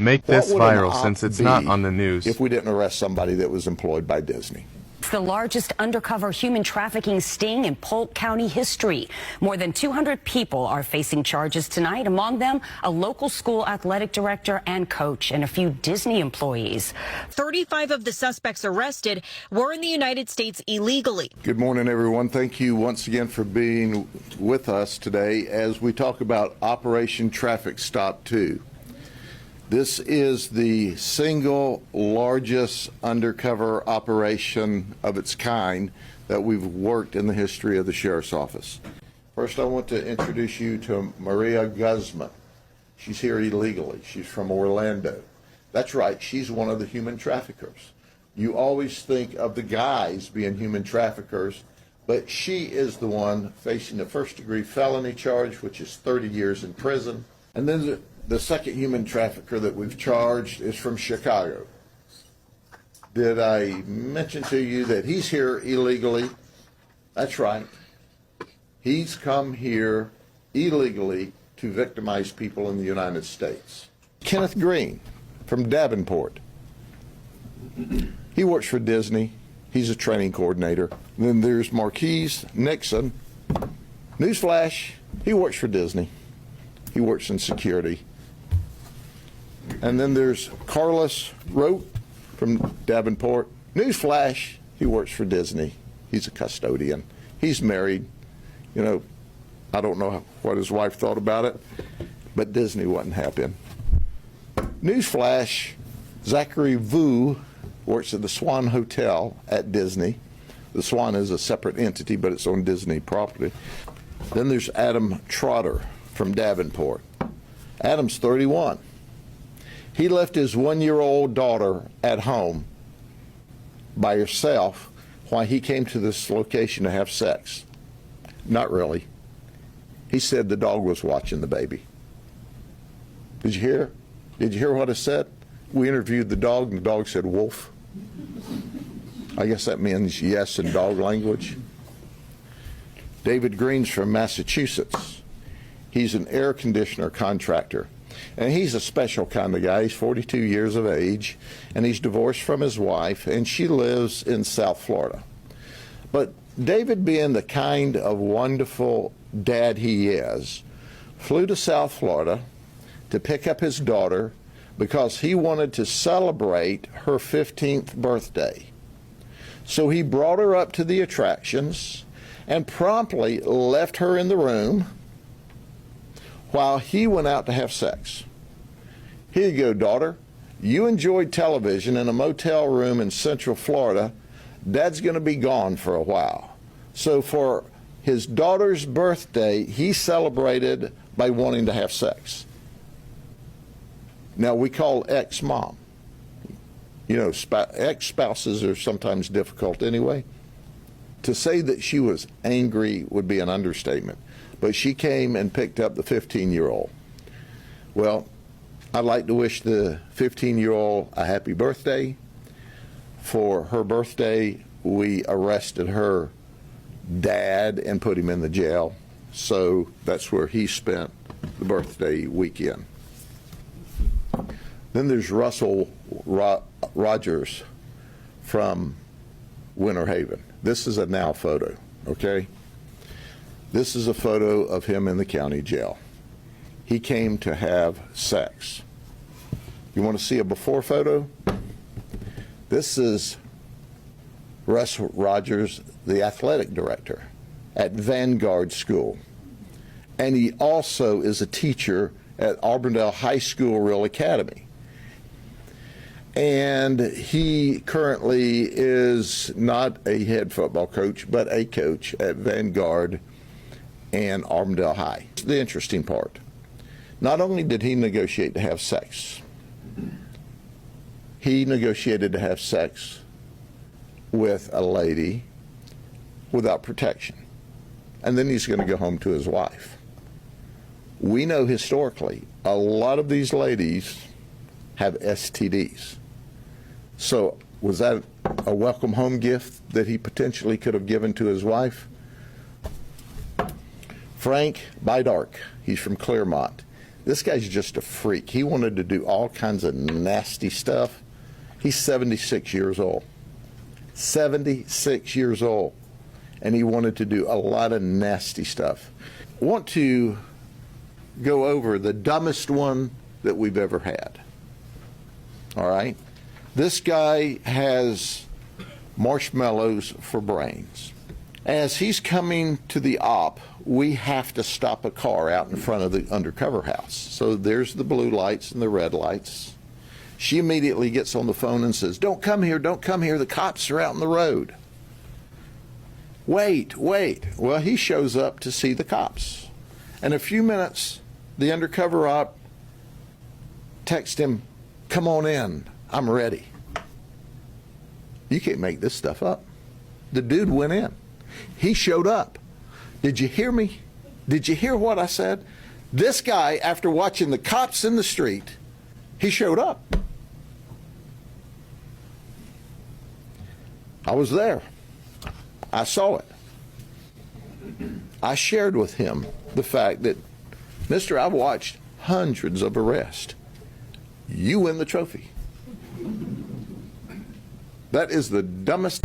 Make What this would an viral op since it's be not on the news. if we didn't arrest somebody that was employed by Disney? It's the largest undercover human trafficking sting in Polk County history. More than 200 people are facing charges tonight, among them a local school athletic director and coach and a few Disney employees. 35 of the suspects arrested were in the United States illegally. Good morning, everyone. Thank you once again for being with us today as we talk about Operation Traffic Stop 2. This is the single largest undercover operation of its kind that we've worked in the history of the Sheriff's Office. First, I want to introduce you to Maria Guzman. She's here illegally. She's from Orlando. That's right, she's one of the human traffickers. You always think of the guys being human traffickers, but she is the one facing a first-degree felony charge, which is 30 years in prison. And then the second human trafficker that we've charged is from Chicago. Did I mention to you that he's here illegally? That's right. He's come here illegally to victimize people in the United States. Kenneth Green from Davenport. He works for Disney. He's a training coordinator. Then there's Marquise Nixon. Newsflash, he works for Disney. He works in security. And then there's Carlos Rote from Davenport. Newsflash, he works for Disney. He's a custodian. He's married. You know, I don't know what his wife thought about it, but Disney wasn't happy. Newsflash, Zachary Vu works at the Swan Hotel at Disney. The Swan is a separate entity, but it's on Disney property. Then there's Adam Trotter from Davenport. Adam's 31. He left his one-year-old daughter at home by herself while he came to this location to have sex. Not really. He said the dog was watching the baby. Did you hear? Did you hear what I said? We interviewed the dog, and the dog said wolf. I guess that means yes in dog language. David Green's from Massachusetts. He's an air conditioner contractor. And he's a special kind of guy. He's 42 years of age, and he's divorced from his wife, and she lives in South Florida. But David, being the kind of wonderful dad he is, flew to South Florida to pick up his daughter because he wanted to celebrate her 15th birthday. So he brought her up to the attractions and promptly left her in the room while he went out to have sex. Here you go, daughter. You enjoyed television in a motel room in Central Florida. Dad's going to be gone for a while. So for his daughter's birthday, he celebrated by wanting to have sex. Now, we call ex-mom. You know, ex-spouses are sometimes difficult anyway. To say that she was angry would be an understatement. But she came and picked up the 15-year-old. Well, I'd like to wish the 15-year-old a happy birthday. For her birthday, we arrested her dad and put him in the jail. So that's where he spent the birthday weekend. Then there's Russell Rogers from Winter Haven. This is a now photo, okay? This is a photo of him in the county jail. He came to have sex. You want to see a before photo? This is Russ Rogers, the athletic director at Vanguard School. And he also is a teacher at Auburndale High School Real Academy. And he currently is not a head football coach, but a coach at Vanguard and Auburndale High. The interesting part, not only did he negotiate to have sex, he negotiated to have sex with a lady without protection. And then he's going to go home to his wife. We know historically a lot of these ladies have STDs. So was that a welcome home gift that he potentially could have given to his wife? Frank Bidark, he's from Claremont. This guy's just a freak. He wanted to do all kinds of nasty stuff. He's 76 years old. 76 years old. And he wanted to do a lot of nasty stuff. I want to go over the dumbest one that we've ever had. All right? This guy has marshmallows for brains. As he's coming to the op, we have to stop a car out in front of the undercover house. So there's the blue lights and the red lights. She immediately gets on the phone and says, "Don't come here, don't come here, the cops are out on the road." Wait, wait. Well, he shows up to see the cops. In a few minutes, the undercover op texts him, "Come on in, I'm ready." You can't make this stuff up. The dude went in. He showed up. Did you hear me? Did you hear what I said? This guy, after watching the cops in the street, he showed up. I was there. I saw it. I shared with him the fact that, "Mister, I've watched hundreds of arrests. You win the trophy." That is the dumbest